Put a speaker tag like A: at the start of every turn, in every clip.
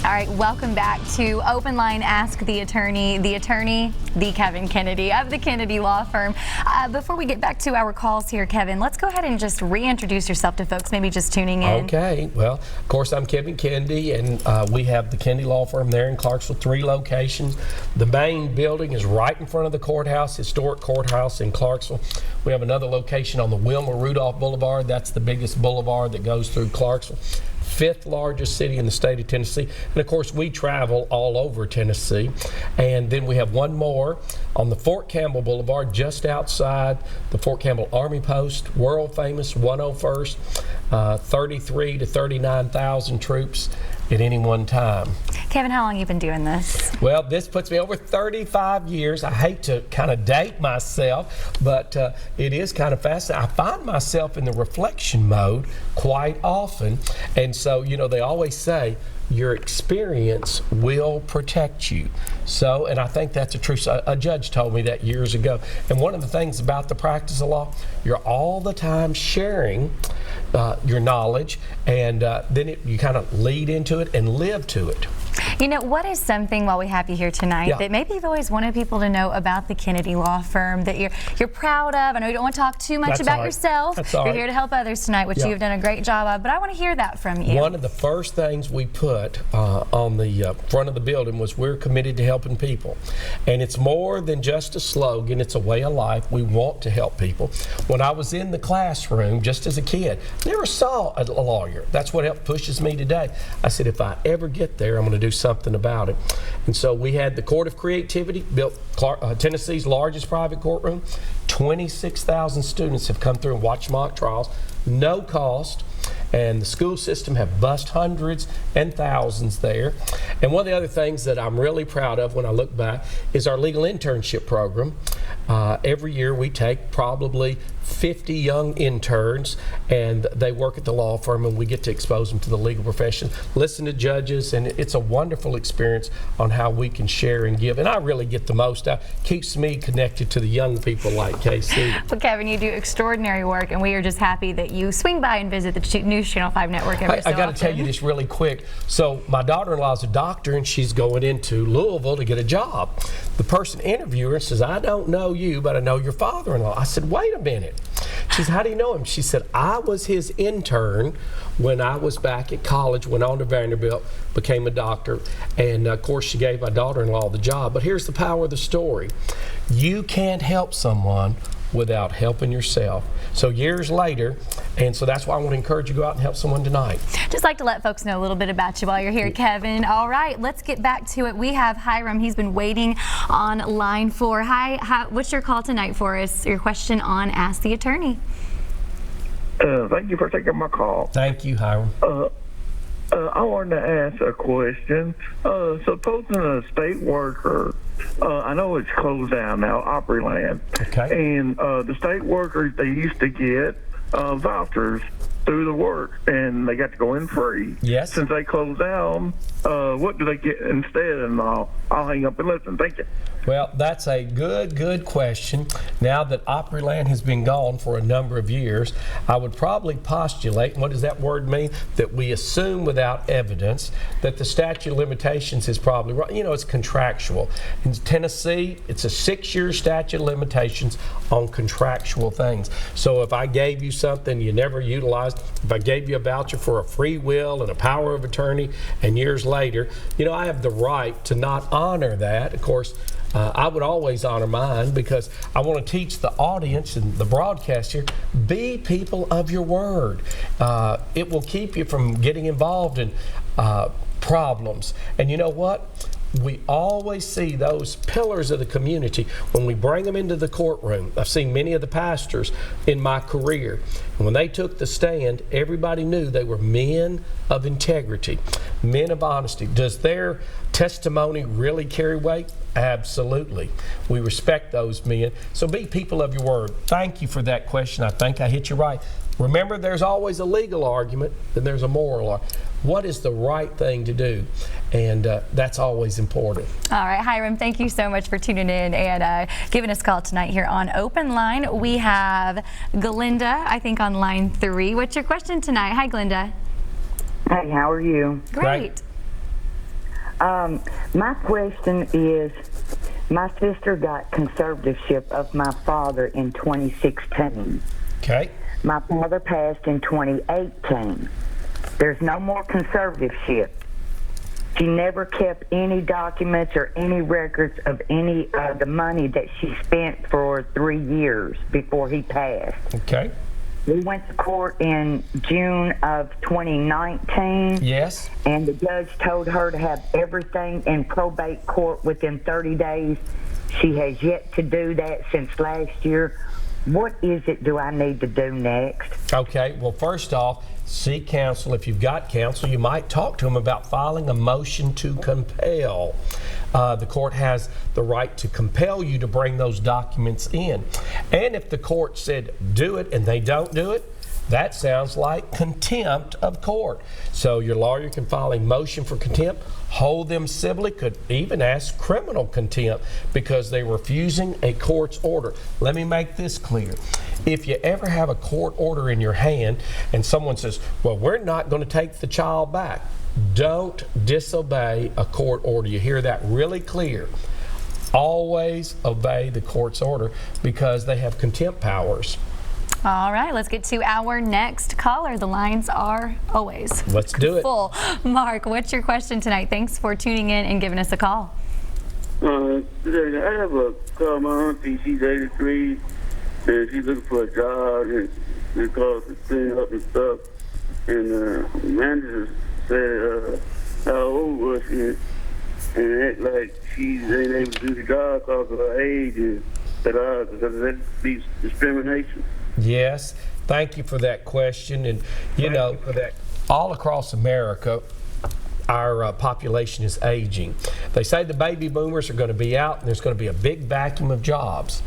A: All right, welcome back to Open Line Ask the Attorney, the Kevin Kennedy of the Kennedy Law Firm. Before we get back to our calls here, Kevin, let's go ahead and just reintroduce yourself to folks maybe just tuning in.
B: Okay, well, of course, I'm Kevin Kennedy, and we have the Kennedy Law Firm there in Clarksville, 3 locations. The main building is right in front of the courthouse, historic courthouse in Clarksville. We have another location on the Wilma Rudolph Boulevard. That's the biggest boulevard that goes through Clarksville. 5th largest city in the state of Tennessee. And of course, we travel all over Tennessee. And then we have one more on the Fort Campbell Boulevard, just outside the Fort Campbell Army Post, world famous 101st, 33 to 39,000 troops at any one time.
A: Kevin, how long have you been doing this?
B: Well, this puts me over 35 years. I hate to kind of date myself, but it is kind of fascinating. I find myself in the reflection mode quite often. And so, you know, they always say, your experience will protect you. So, and I think that's a truth. A judge told me that years ago. And one of the things about the practice of law, you're all the time sharing your knowledge, and then you kind of lead into it and live to it.
A: You know, what is something while we have you here tonight that maybe you've always wanted people to know about the Kennedy Law Firm that you're proud of? I know you don't want to talk too much about yourself. You're here to help others tonight, which you've done a great job of, but I want to hear that from you.
B: One of the first things we put on the front of the building was we're committed to helping people. And it's more than just a slogan, it's a way of life. We want to help people. When I was in the classroom, just as a kid, never saw a lawyer. That's what helped pushes me today. I said, if I ever get there, I'm going to do something about it. And so we had the Court of Creativity, built Tennessee's largest private courtroom. 26,000 students have come through and watched mock trials, no cost. And the school system have bussed hundreds and thousands there. And one of the other things that I'm really proud of when I look back is our legal internship program. Every year we take probably 50 young interns, and they work at the law firm, and we get to expose them to the legal profession, listen to judges, and it's a wonderful experience on how we can share and give. And I really get the most out. Keeps me connected to the young people like KC.
A: Well, Kevin, you do extraordinary work, and we are just happy that you swing by and visit the News Channel 5 network every so often.
B: I got to tell you this really quick. So my daughter-in-law is a doctor, and she's going into Louisville to get a job. The person interviewing her says, I don't know you, but I know your father-in-law. I said, wait a minute. She said, how do you know him? She said, I was his intern when I was back at college, went on to Vanderbilt, became a doctor, and of course she gave my daughter-in-law the job. But here's the power of the story. You can't help someone without helping yourself. So years later, and so that's why I want to encourage you to go out and help someone tonight.
A: Just like to let folks know a little bit about you while you're here, Kevin. All right, let's get back to it. We have Hiram. He's been waiting on line 4. Hi, what's your call tonight for us? Your question on Ask the Attorney.
C: Thank you for taking my call.
B: Thank you, Hiram.
C: I wanted to ask a question. Supposing a state worker, I know it's closed down now, Opryland.
B: Okay.
C: And the state workers, they used to get vouchers through the work, and they got to go in free.
B: Yes.
C: Since they closed down, what do they get instead? And I'll hang up and listen. Thank you.
B: Well, that's a good question. Now that Opryland has been gone for a number of years, I would probably postulate, and what does that word mean? That we assume without evidence that the statute of limitations is probably right. You know, it's contractual. In Tennessee, it's a 6-year statute of limitations on contractual things. So if I gave you something you never utilized, if I gave you a voucher for a free will and a power of attorney, and years later, you know, I have the right to not honor that. Of course, I would always honor mine because I want to teach the audience and the broadcast here, be people of your word. It will keep you from getting involved in problems. And you know what? We always see those pillars of the community when we bring them into the courtroom. I've seen many of the pastors in my career, and when they took the stand, everybody knew they were men of integrity, men of honesty. Does their testimony really carry weight? Absolutely. We respect those men. So be people of your word. Thank you for that question. I think I hit you right. Remember, there's always a legal argument, then there's a moral argument. What is the right thing to do? And that's always important.
A: All right, Hiram, thank you so much for tuning in and giving us a call tonight here on Open Line. We have Glenda, I think, on line 3. What's your question tonight? Hi, Glenda.
D: Hey, how are you?
A: Great.
D: My question is, my sister got conservatorship of my father in 2016.
B: Okay.
D: My father passed in 2018. There's no more conservatorship. She never kept any documents or any records of any of the money that she spent for 3 years before he passed.
B: Okay.
D: We went to court in June of 2019.
B: Yes.
D: And the judge told her to have everything in probate court within 30 days. She has yet to do that since last year. What is it do I need to do next?
B: Okay. Well, first off, seek counsel. If you've got counsel, you might talk to them about filing a motion to compel. The court has the right to compel you to bring those documents in. And if the court said do it and they don't do it, that sounds like contempt of court. So your lawyer can file a motion for contempt, hold them civilly, could even ask criminal contempt because they're refusing a court's order. Let me make this clear. If you ever have a court order in your hand and someone says, well, we're not going to take the child back, don't disobey a court order. You hear that really clear. Always obey the court's order because they have contempt powers.
A: All right, let's get to our next caller. The lines are always
B: Let's do it.
A: full. Mark, what's your question tonight? Thanks for tuning in and giving us a call.
E: I have a call my auntie. She's 83, and she's looking for a job, and it calls to clean up and stuff. And the manager said how old was she, and act like she ain't able to do the job because of her age, and because that be discrimination.
B: Yes, thank you for that question. And you know, all across America, our population is aging. They say the baby boomers are going to be out and there's going to be a big vacuum of jobs.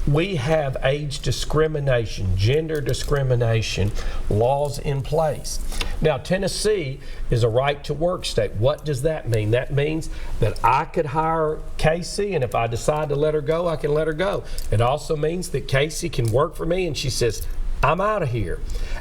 B: We have age discrimination, gender discrimination laws in place. Now, Tennessee is a right to work state. What does that mean? That means that I could hire Casey, and if I decide to let her go, I can let her go. It also means that Casey can work for me and she says, I'm out of here,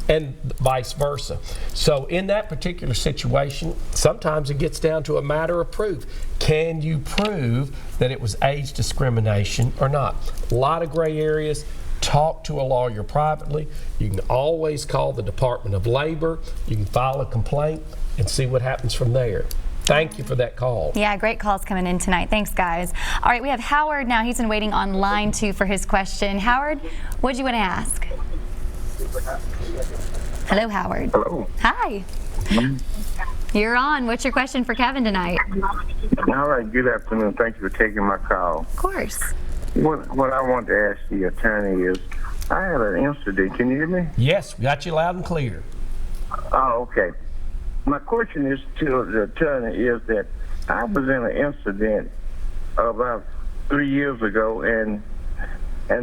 B: and vice versa. So in that particular situation, sometimes it gets down to a matter of proof. Can you prove that it was age discrimination or not? A lot of gray areas. Talk to a lawyer privately. You can always call the Department of Labor. You can file a complaint and see what happens from there. Thank you for that call.
A: Yeah, great calls coming in tonight. Thanks, guys. All right, we have Howard now. He's been waiting on line 2 for his question. Howard, what do you want to ask? Hello, Howard.
C: Hello.
A: Hi. You're on. What's your question for Kevin tonight?
C: All right, good afternoon. Thank you for taking my call.
A: Of course.
C: What I want to ask the attorney is, I had an incident. Can you hear me?
B: Yes, we got you loud and clear.
C: Oh, okay. My question is to the attorney is that I was in an incident about 3 years ago, and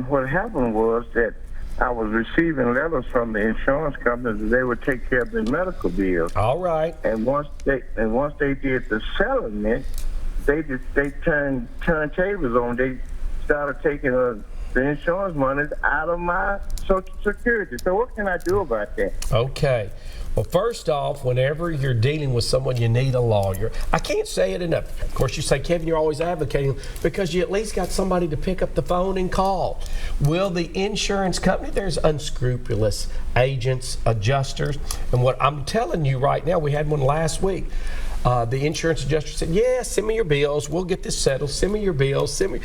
C: what happened was that I was receiving letters from the insurance companies that they would take care of the medical bills.
B: All right.
C: And once they did the settlement, they turned tables on. They started taking the insurance money out of my Social Security. So what can I do about that?
B: Okay. Well, first off, whenever you're dealing with someone, you need a lawyer. I can't say it enough. Of course, you say, Kevin, you're always advocating because you at least got somebody to pick up the phone and call. Will the insurance company, there's unscrupulous agents, adjusters, and what I'm telling you right now, we had one last week. The insurance adjuster said, yeah, send me your bills. We'll get this settled. Send me your bills. And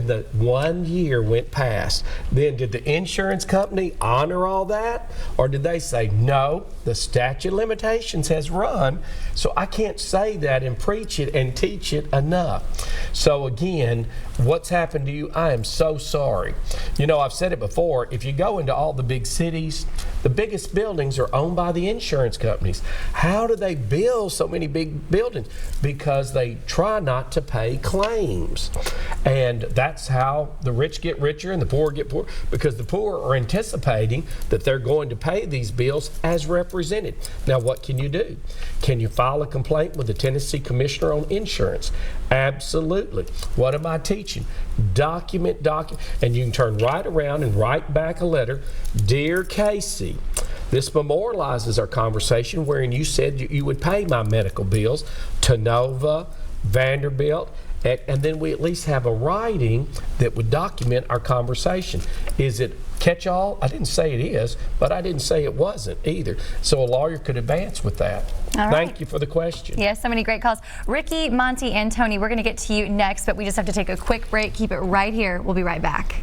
B: the 1 year went past. Then did the insurance company honor all that? Or did they say, no, the statute of limitations has run, so I can't say that and preach it and teach it enough. So again, what's happened to you, I am so sorry. You know, I've said it before, if you go into all the big cities, the biggest buildings are owned by the insurance companies. How do they build so many big buildings? Because they try not to pay claims. And that's how the rich get richer and the poor get poor, because the poor are anticipating that they're going to pay these bills as represented. Now, what can you do? Can you file a complaint with the Tennessee Commissioner on Insurance? Absolutely. What am I teaching? Document, and you can turn right around and write back a letter. Dear Casey, this memorializes our conversation wherein you said you would pay my medical bills to Nova, Vanderbilt, and then we at least have a writing that would document our conversation. Is it catch-all? I didn't say it is, but I didn't say it wasn't either. So a lawyer could advance with that.
A: All right.
B: Thank you for the question.
A: Yes, so many great calls. Ricky, Monty, and Tony, we're going to get to you next, but we just have to take a quick break. Keep it right here. We'll be right back.